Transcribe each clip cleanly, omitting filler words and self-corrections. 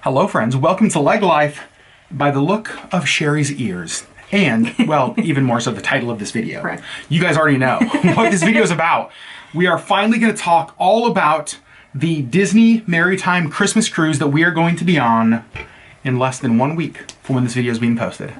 Hello, friends. Welcome to LeggLife. By the look of Sherri's ears, and, well, even more so the title of this video. Correct. You guys already know what this video is about. We are finally going to talk all about the Disney Merrytime Christmas cruise that we are going to be on in less than 1 week from when this video is being posted.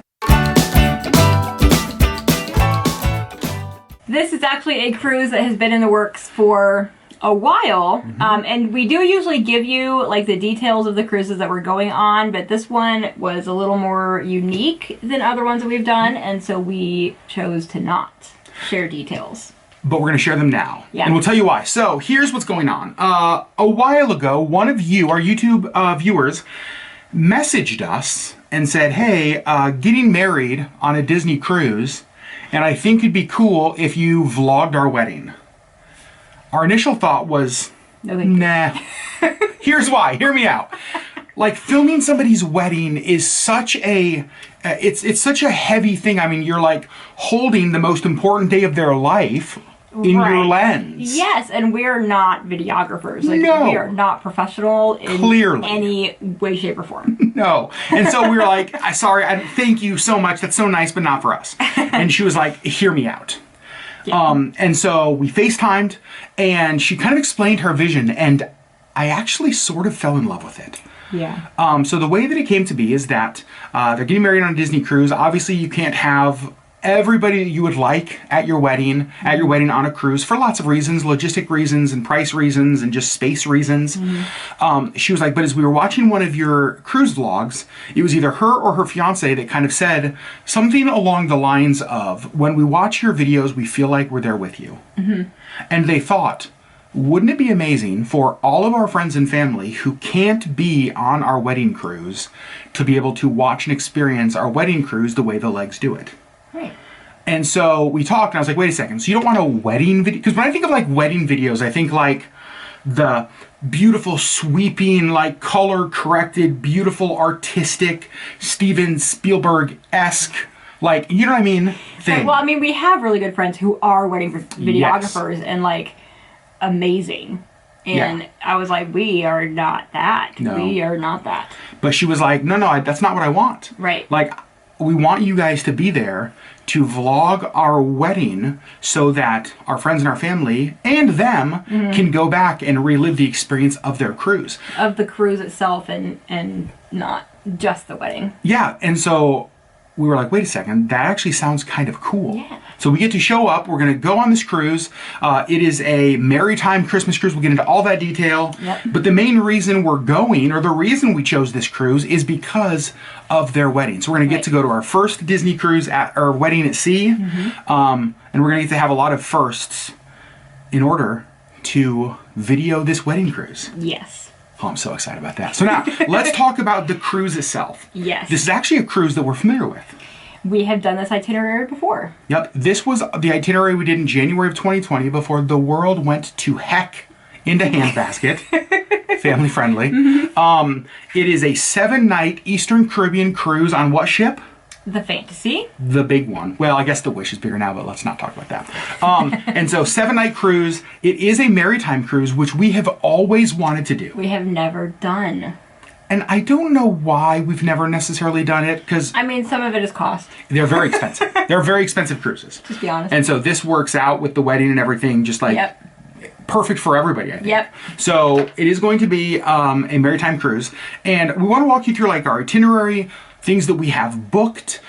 This is actually a cruise that has been in the works for a while, and we do usually give you like the details of the cruises that we're going on, but this one was a little more unique than other ones that we've done, and so we chose to not share details. But we're going to share them now. Yeah. And we'll tell you why. So here's what's going on. A while ago, one of you, our YouTube viewers, messaged us and said, hey, getting married on a Disney cruise, and I think it'd be cool if you vlogged our wedding. Our initial thought was, nah. Here's why. Hear me out. Like, filming somebody's wedding is such a, it's such a heavy thing. I mean, you're like holding the most important day of their life in your lens. Yes, and we're not videographers. Like, No. we are not professional in Clearly. any way, shape, or form. No. And so we were like, sorry, thank you so much. That's so nice, but not for us. And she was like, hear me out. Yeah. And so we FaceTimed, and she kind of explained her vision, and I actually sort of fell in love with it. Yeah. So the way that it came to be is that they're getting married on a Disney cruise. Obviously, you can't have everybody that you would like at your wedding on a cruise for lots of reasons, logistic reasons and price reasons and just space reasons. She was like, but as we were watching one of your cruise vlogs, it was either her or her fiance that kind of said something along the lines of, when we watch your videos, we feel like we're there with you. And they thought, wouldn't it be amazing for all of our friends and family who can't be on our wedding cruise to be able to watch and experience our wedding cruise the way the Leggs do it? Right. And so we talked, and I was like, wait a second, so you don't want a wedding video? Because when I think of like wedding videos, I think like the beautiful, sweeping, like color-corrected, beautiful, artistic, Steven Spielberg-esque, like, you know what I mean, thing. Well, I mean, we have really good friends who are wedding videographers and like amazing. And I was like, we are not that. No. We are not that. But she was like, no, that's not what I want. Right. Like, we want you guys to be there to vlog our wedding so that our friends and our family and them can go back and relive the experience of their cruise. Of the cruise itself and not just the wedding. Yeah, and so we were like, wait a second, that actually sounds kind of cool. Yeah. So we get to show up, we're going to go on this cruise. It is a Merrytime Christmas cruise. We'll get into all that detail. Yep. But the main reason we're going, or the reason we chose this cruise, is because of their wedding. So we're going to get to go to our first Disney cruise, at our wedding at sea. And we're going to get to have a lot of firsts in order to video this wedding cruise. Yes. Oh, I'm so excited about that. So now, let's talk about the cruise itself. Yes. This is actually a cruise that we're familiar with. We have done this itinerary before. Yep. This was the itinerary we did in January of 2020 before the world went to heck into handbasket. Family friendly. It is a 7-night Eastern Caribbean cruise on what ship? The Fantasy. The big one. Well, I guess the Wish is bigger now, but let's not talk about that. And so 7-night cruise. It is a Merrytime cruise, which we have always wanted to do. We have never done. And I don't know why we've never necessarily done it, because I mean, some of it is cost. they're very expensive. They're very expensive cruises. Just be honest. And so this works out with the wedding and everything, just like perfect for everybody, I think. Yep. So it is going to be a Merrytime cruise. And we want to walk you through like our itinerary, things that we have booked.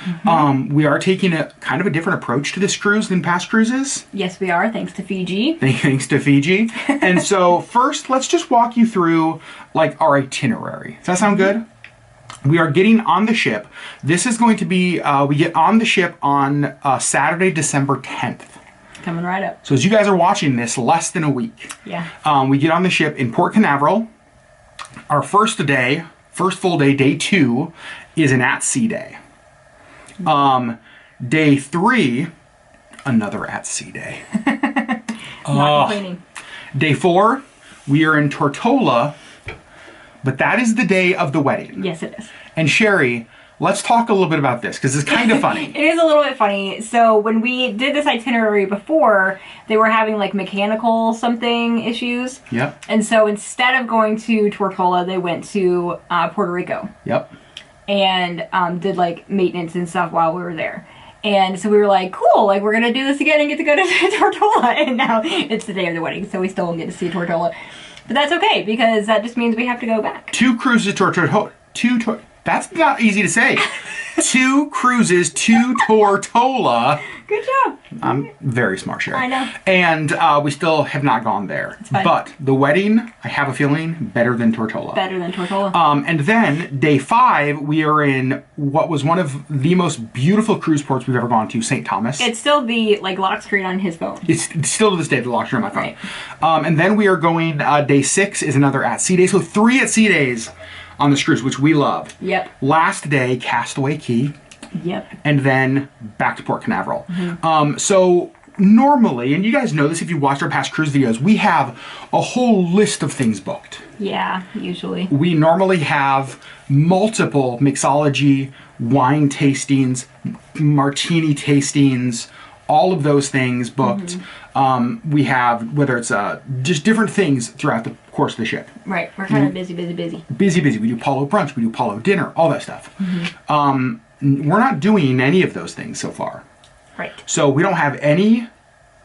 We are taking a kind of a different approach to this cruise than past cruises. Yes, we are, thanks to Fiji. Thanks to Fiji. And so first, let's just walk you through like our itinerary. Does that sound good? We are getting on the ship. This is going to be, we get on the ship on Saturday, December 10th. Coming right up. So as you guys are watching this, less than a week. Yeah. We get on the ship in Port Canaveral. Our first full day, day 2, is an at-sea day. Day 3, another at-sea day. Not complaining. Day 4, we are in Tortola, but that is the day of the wedding. Yes, it is. And Sherri, let's talk a little bit about this because it's kind of funny. It is a little bit funny. So when we did this itinerary before, they were having like mechanical something issues. Yep. And so instead of going to Tortola, they went to Puerto Rico. Yep. And did like maintenance and stuff while we were there. And so we were like, cool, like we're gonna do this again and get to go to Tortola. And now it's the day of the wedding, so we still won't get to see Tortola. But that's okay, because that just means we have to go back. 2 cruises to Tortola. That's not easy to say. 2 cruises to Tortola. Good job. I'm very smart, Sherri. I know. And we still have not gone there. It's fine. But the wedding, I have a feeling, better than Tortola. Better than Tortola. And then, day 5, we are in what was one of the most beautiful cruise ports we've ever gone to, St. Thomas. It's still the, like, lock screen on his phone. It's still to this day the lock screen on my phone. Right. And then we are going, day 6 is another at-sea day. So 3 at-sea days on this cruise, which we love. Yep. Last day, Castaway Cay. Yep. And then back to Port Canaveral. So normally, and you guys know this if you watched our past cruise videos, we have a whole list of things booked. Yeah, usually. We normally have multiple mixology, wine tastings, martini tastings, all of those things booked. We have, whether it's just different things throughout the course of the ship. Right. We're kind of busy. Busy. We do Palo brunch, we do Palo dinner, all that stuff. We're not doing any of those things so far. Right. So we don't have any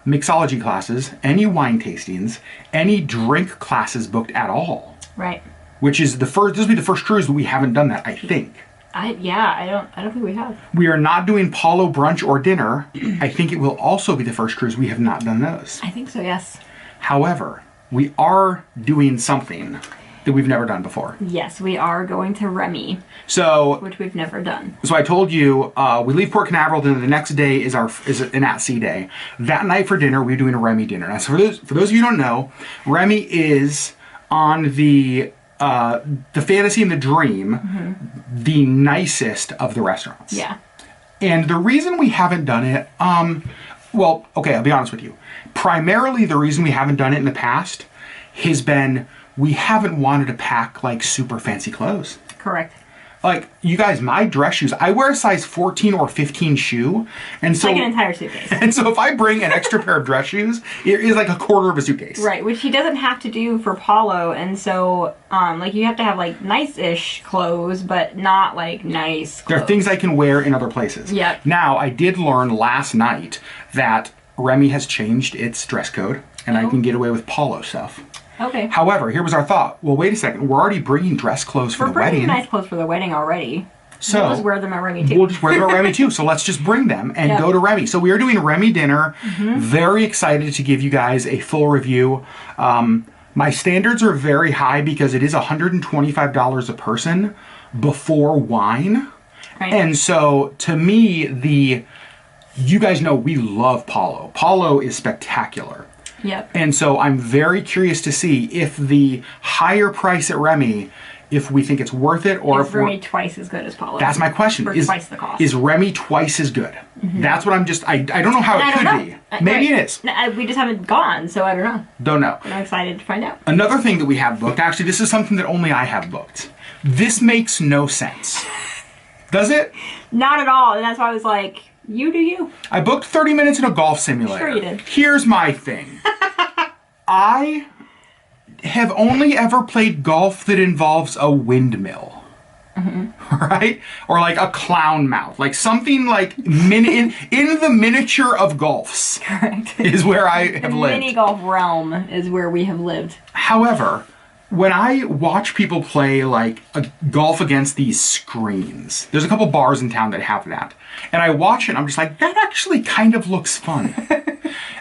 mixology classes, any wine tastings, any drink classes booked at all. Right. Which is the first. This will be the first cruise that we haven't done that, I think. I don't think we have. We are not doing Palo brunch or dinner. I think it will also be the first cruise we have not done those. I think so. Yes. However, we are doing something that we've never done before. Yes, we are going to Remy, So, which we've never done. so I told you we leave Port Canaveral. Then the next day is an at-sea day. That night for dinner, we're doing a Remy dinner. Now, so for those of you who don't know, Remy is on the Fantasy and the Dream, the nicest of the restaurants. Yeah. And the reason we haven't done it, well, okay, I'll be honest with you. Primarily, the reason we haven't done it in the past has been we haven't wanted to pack like super fancy clothes. Correct. Like, you guys, my dress shoes, I wear a size 14 or 15 shoe. And so, Like an entire suitcase. And so if I bring an extra pair of dress shoes, it is like a quarter of a suitcase. Right, which he doesn't have to do for Palo, and so, like, you have to have, like, nice-ish clothes, but not, like, nice clothes. There are things I can wear in other places. Yep. Now, I did learn last night that Remy has changed its dress code, and I can get away with Palo stuff. Okay. However, here was our thought. Well, wait a second. We're already bringing dress clothes for the wedding. We're bringing nice clothes for the wedding already. So we'll just wear them at Remy too. We'll just wear them at Remy too. So let's just bring them and go to Remy. So we are doing Remy dinner. Very excited to give you guys a full review. My standards are very high because it is $125 a person before wine. Right. And so to me, you guys know we love Palo. Palo is spectacular. Yep. And so I'm very curious to see if the higher price at Remy, if we think it's worth it, or if Remy twice as good as Palo. That's my question. For twice the cost. Is Remy twice as good? That's what I'm just. I don't know how it could be. Maybe it is. We just haven't gone, so I don't know. Don't know. And I'm excited to find out. Another thing that we have booked. Actually, this is something that only I have booked. This makes no sense. Does it? Not at all. And that's why I was like, you do you. I booked 30 minutes in a golf simulator. Sure you did. Here's my thing. I have only ever played golf that involves a windmill. Right? Or like a clown mouth. Like something like in the miniature of golfs. Correct. Is where I have The lived. mini golf realm is where we have lived. However, when I watch people play like a golf against these screens, there's a couple bars in town that have that. And I watch it and I'm just like, that actually kind of looks fun.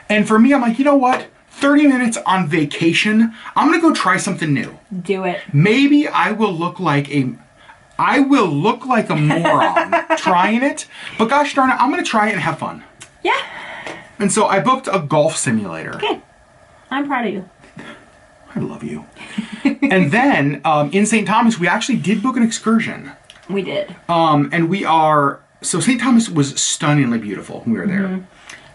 And for me, I'm like, you know what? 30 minutes on vacation, I'm going to go try something new. Do it. Maybe I will look like a moron trying it, but gosh darn it, I'm going to try it and have fun. Yeah. And so I booked a golf simulator. Good. I'm proud of you. I love you. And then in St. Thomas, we actually did book an excursion. We did. And so St. Thomas was stunningly beautiful when we were there.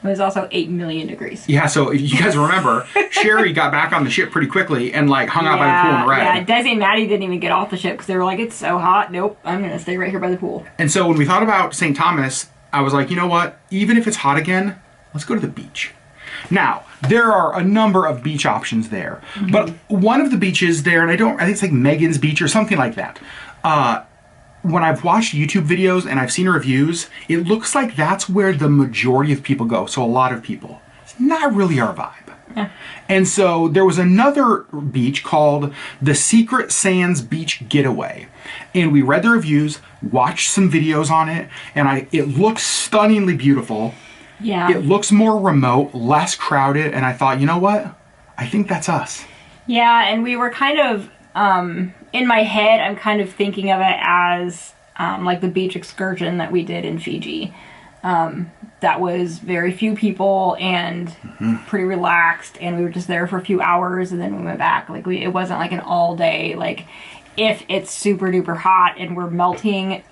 It was also 8 million degrees. Yeah, so if you guys remember, Sherri got back on the ship pretty quickly and like hung out by the pool in red. Yeah, Desi and Maddie didn't even get off the ship because they were like, it's so hot. Nope, I'm going to stay right here by the pool. And so when we thought about St. Thomas, I was like, you know what? Even if it's hot again, let's go to the beach. Now, there are a number of beach options there. But one of the beaches there, and I think it's like Megan's Beach or something like that. When I've watched YouTube videos and I've seen reviews, it looks like that's where the majority of people go. So a lot of people. It's not really our vibe. Yeah. And so there was another beach called the Secret Sands Beach Getaway. And we read the reviews, watched some videos on it, and it looks stunningly beautiful. Yeah. It looks more remote, less crowded, and I thought, you know what? I think that's us. Yeah, and we were kind of, in my head, I'm kind of thinking of it as like the beach excursion that we did in Fiji. That was very few people and pretty relaxed, and we were just there for a few hours and then we went back. Like it wasn't like an all day, like if it's super duper hot and we're melting,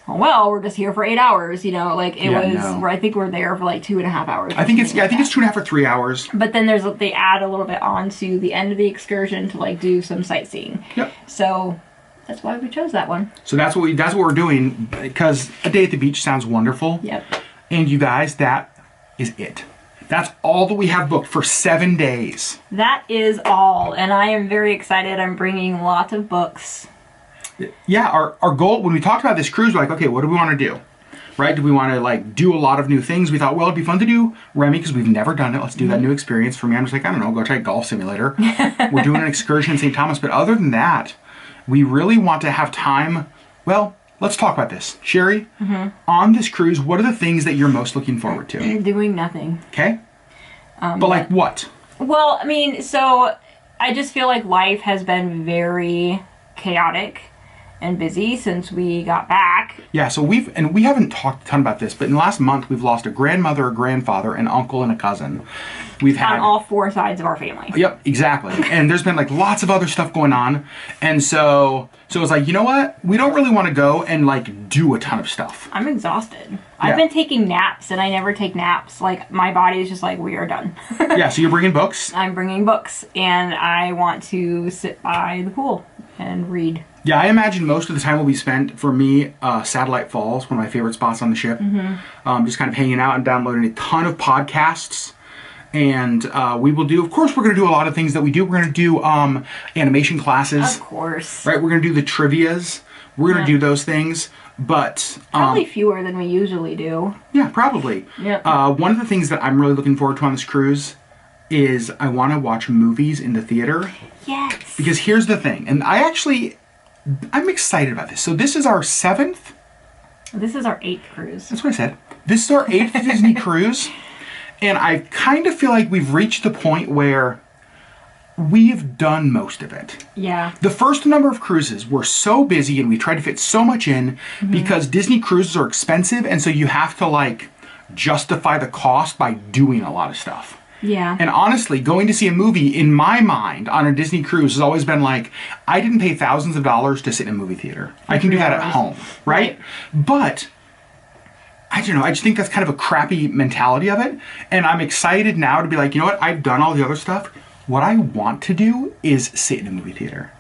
well, we're just here for 8 hours, you know, like I think we're there for like 2.5 hours. I think it's 2.5 or 3 hours. But then they add a little bit on to the end of the excursion to like do some sightseeing. Yep. So that's why we chose that one. So that's what we're doing, because a day at the beach sounds wonderful. Yep. And you guys, that is it. That's all that we have booked for 7 days. That is all, and I am very excited. I'm bringing lots of books. Yeah, our goal, when we talked about this cruise, we're like, okay, what do we want to do? Right? Do we want to like do a lot of new things? We thought, well, it'd be fun to do Remy because we've never done it. Let's do that new experience. For me, I'm just like, I don't know, go try Golf Simulator. We're doing an excursion in St. Thomas. But other than that, we really want to have time. Well, let's talk about this. Sherri, on this cruise, what are the things that you're most looking forward to? Doing nothing. Okay. But like what? Well, I mean, so I just feel like life has been very chaotic and busy since we got back. Yeah, so we haven't talked a ton about this, but in the last month we've lost a grandmother, a grandfather, an uncle, and a cousin. We've had on all 4 sides of our family. Yep, exactly. And there's been like lots of other stuff going on. And so it's like, you know what? We don't really want to go and like do a ton of stuff. I'm exhausted. I've been taking naps and I never take naps. Like my body is just like, we are done. Yeah, so you're bringing books? I'm bringing books and I want to sit by the pool and read. Yeah, I imagine most of the time will be spent, for me, Satellite Falls, one of my favorite spots on the ship. Just kind of hanging out and downloading a ton of podcasts. And we will do, of course, we're going to do a lot of things that we do. We're going to do animation classes. Of course. Right, we're going to do the trivias. We're going to do those things. But probably fewer than we usually do. Yeah, probably. Yeah. One of the things that I'm really looking forward to on this cruise is I want to watch movies in the theater. Yes. Because here's the thing, and I'm excited about this. So this is our 7th. This is our 8th cruise. That's what I said. This is our 8th Disney cruise. And I kind of feel like we've reached the point where we've done most of it. Yeah. The first number of cruises were so busy and we tried to fit so much in because Disney cruises are expensive. And so you have to like justify the cost by doing a lot of stuff. Yeah. And honestly, going to see a movie, in my mind, on a Disney cruise has always been like, I didn't pay thousands of dollars to sit in a movie theater. I can do that at home, right? But I don't know, I just think that's kind of a crappy mentality of it. And I'm excited now to be like, you know what, I've done all the other stuff. What I want to do is sit in a movie theater.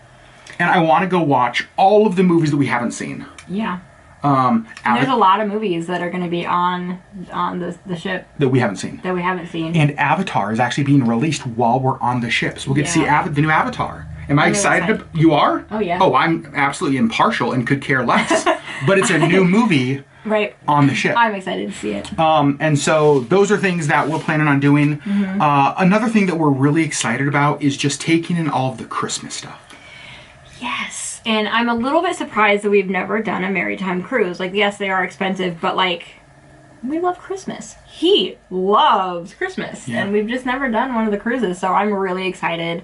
And I want to go watch all of the movies that we haven't seen. Yeah. There's a lot of movies that are going to be on the ship that we haven't seen. And Avatar is actually being released while we're on the ship. So we'll get to see the new Avatar. Am I excited? You are? Oh, yeah. Oh, I'm absolutely impartial and could care less. But it's a new movie on the ship. I'm excited to see it. And so those are things that we're planning on doing. Another thing that we're really excited about is just taking in all of the Christmas stuff. Yes. And I'm a little bit surprised that we've never done a Merrytime Cruise. Like, yes, they are expensive, but like, we love Christmas. He loves Christmas. Yeah. And we've just never done one of the cruises. So I'm really excited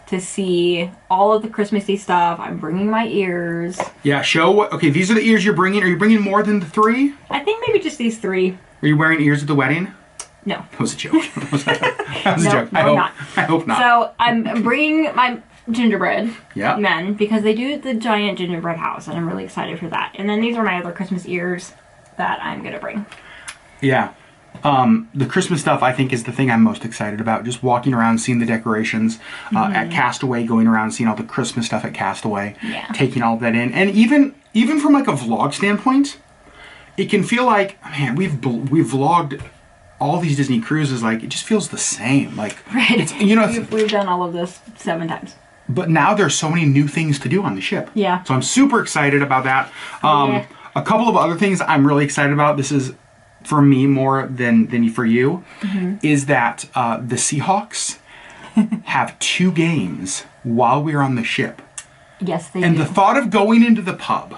to see all of the Christmassy stuff. I'm bringing my ears. Yeah, okay, these are the ears you're bringing. Are you bringing more than the 3? I think maybe just these 3. Are you wearing ears at the wedding? No. That was a joke. That was a joke. No, not. I hope not. So I'm bringing my gingerbread men because they do the giant gingerbread house and I'm really excited for that. And then these are my other Christmas ears that I'm going to bring. Yeah. The Christmas stuff, I think, is the thing I'm most excited about. Just walking around, seeing the decorations at Castaway, going around, seeing all the Christmas stuff at Castaway, taking all of that in. And even from like a vlog standpoint, it can feel like, man, we've vlogged all these Disney cruises. Like, it just feels the same. Like, right. it's, you know, we've done all of this 7 times. But now there's so many new things to do on the ship. Yeah. So I'm super excited about that. A couple of other things I'm really excited about. This is for me more than for you, is that the Seahawks have 2 games while we're on the ship. Yes, they And do. the thought of going into the pub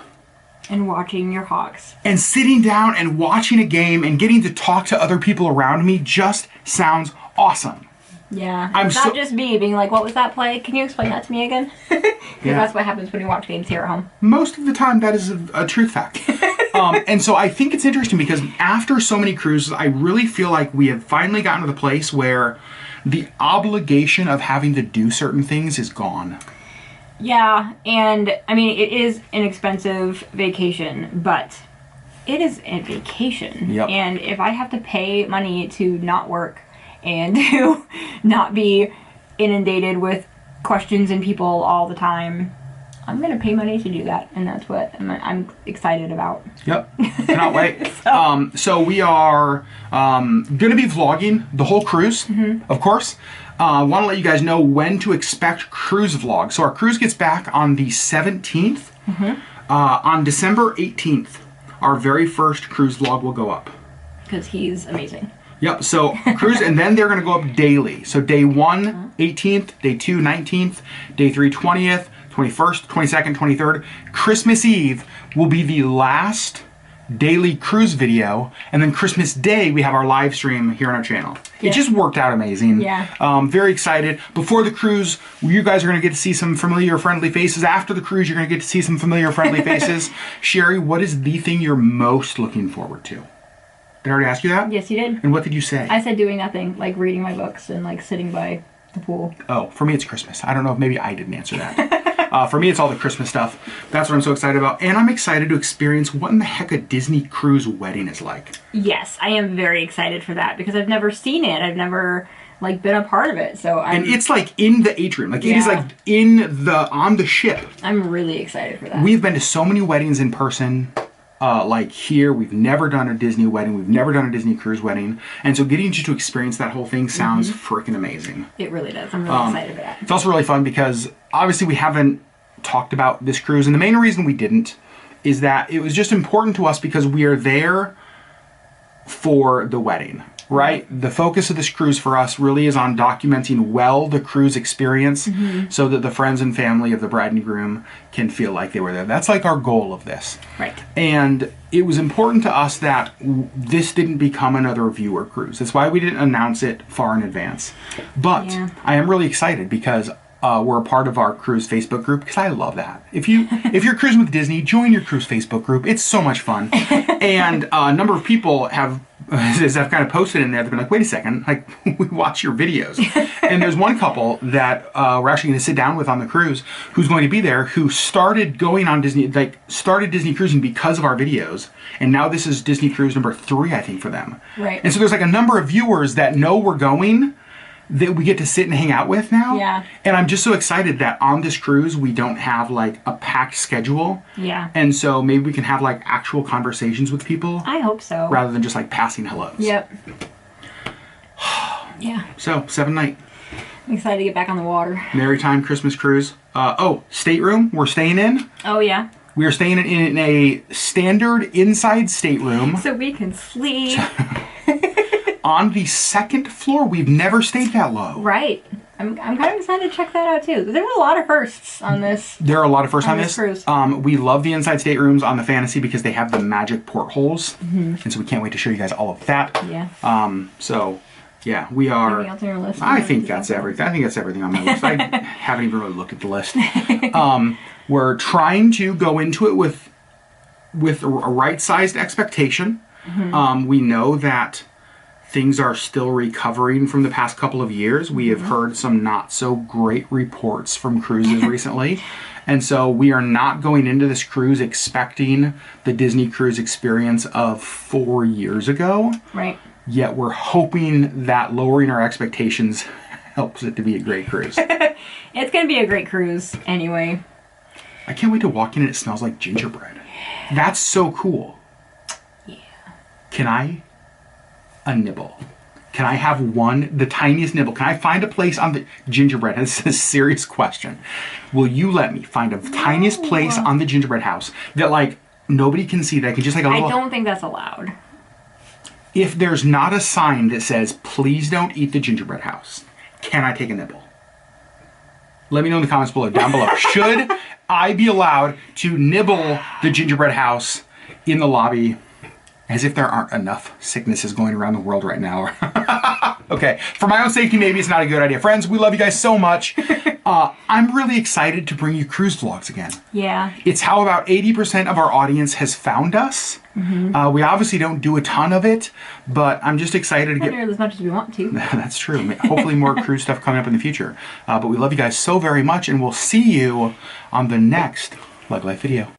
and watching your Hawks and sitting down and watching a game and getting to talk to other people around me just sounds awesome. Yeah, it's not just me being like, what was that play? Can you explain that to me again? Because that's what happens when you watch games here at home. Most of the time, that is a truth fact. And so I think it's interesting because after so many cruises, I really feel like we have finally gotten to the place where the obligation of having to do certain things is gone. Yeah, and I mean, it is an expensive vacation, but it is a vacation. Yep. And if I have to pay money to not work and to not be inundated with questions and people all the time, I'm going to pay money to do that. And that's what I'm excited about. Yep. Cannot wait. So we are going to be vlogging the whole cruise, of course. Want to let you guys know when to expect cruise vlogs. So our cruise gets back on the 17th. On December 18th, our very first cruise vlog will go up. Because he's amazing. Yep, so cruise, and then they're going to go up daily. So day 1, 18th, day 2, 19th, day 3, 20th, 21st, 22nd, 23rd. Christmas Eve will be the last daily cruise video, and then Christmas Day we have our live stream here on our channel. It just worked out amazing. Yeah. Very excited. Before the cruise, you guys are going to get to see some familiar, friendly faces. After the cruise, you're going to get to see some familiar, friendly faces. Sherri, what is the thing you're most looking forward to? Did I already ask you that? Yes, you did. And what did you say? I said doing nothing, like reading my books and like sitting by the pool. Oh, for me it's Christmas. I don't know if maybe I didn't answer that. For me it's all the Christmas stuff. That's what I'm so excited about. And I'm excited to experience what in the heck a Disney cruise wedding is like. Yes, I am very excited for that because I've never seen it. I've never like been a part of it. So And it's like in the atrium. Like it is like on the ship. I'm really excited for that. We've been to so many weddings in person. Like here, we've never done a Disney wedding. We've never done a Disney cruise wedding. And so getting you to experience that whole thing sounds freaking amazing. It really does. I'm really excited for that. It's also really fun because obviously we haven't talked about this cruise. And the main reason we didn't is that it was just important to us because we are there for the wedding, right? The focus of this cruise for us really is on documenting well the cruise experience so that the friends and family of the bride and groom can feel like they were there. That's like our goal of this. Right. And it was important to us that this didn't become another viewer cruise. That's why we didn't announce it far in advance. But I am really excited because we're a part of our cruise Facebook group because I love that. If you're cruising with Disney, join your cruise Facebook group. It's so much fun. And a number of people have, as I've kind of posted in there, they've been like, wait a second, like we watch your videos. And there's one couple that we're actually going to sit down with on the cruise who's going to be there who started going on Disney, like started Disney cruising because of our videos. And now this is Disney cruise number 3, I think, for them. Right. And so there's like a number of viewers that know we're going that we get to sit and hang out with now. Yeah. And I'm just so excited that on this cruise we don't have like a packed schedule. Yeah. And so maybe we can have like actual conversations with people. I hope so. Rather than just like passing hellos. Yep. Yeah. So, 7 night. I'm excited to get back on the water. Merrytime Christmas cruise. Stateroom we're staying in. Oh, yeah. We are staying in a standard inside stateroom. So we can sleep. On the 2nd floor. We've never stayed that low. Right. I'm kind of excited to check that out too. There's a lot of firsts on this. There are a lot of firsts on this cruise. We love the inside staterooms on the Fantasy because they have the magic portholes. And so we can't wait to show you guys all of that. Yeah. So yeah, we are. Anything else on your list? I think that's everything. I think that's everything on my list. I haven't even really looked at the list. We're trying to go into it with a right-sized expectation. We know that things are still recovering from the past couple of years. We have heard some not so great reports from cruises recently. And so we are not going into this cruise expecting the Disney cruise experience of 4 years ago. Right. yet we're hoping that lowering our expectations helps it to be a great cruise. It's gonna be a great cruise anyway. I can't wait to walk in and it smells like gingerbread. That's so cool. Yeah. Can I a nibble? Can I have the tiniest nibble? Can I find a place on the gingerbread? This is a serious question. Will you let me find a tiniest place on the gingerbread house that like nobody can see, that I can just like a little... I don't think that's allowed. If there's not a sign that says, please don't eat the gingerbread house, can I take a nibble? Let me know in the comments below, down below. Should I be allowed to nibble the gingerbread house in the lobby? As if there aren't enough sicknesses going around the world right now. Okay, for my own safety, maybe it's not a good idea. Friends, we love you guys so much. I'm really excited to bring you cruise vlogs again. Yeah. It's how about 80% of our audience has found us. Mm-hmm. We obviously don't do a ton of it, but I'm just excited to get... Not as much as we want to. That's true. Hopefully more cruise stuff coming up in the future. But we love you guys so very much, and we'll see you on the next LeggLife video.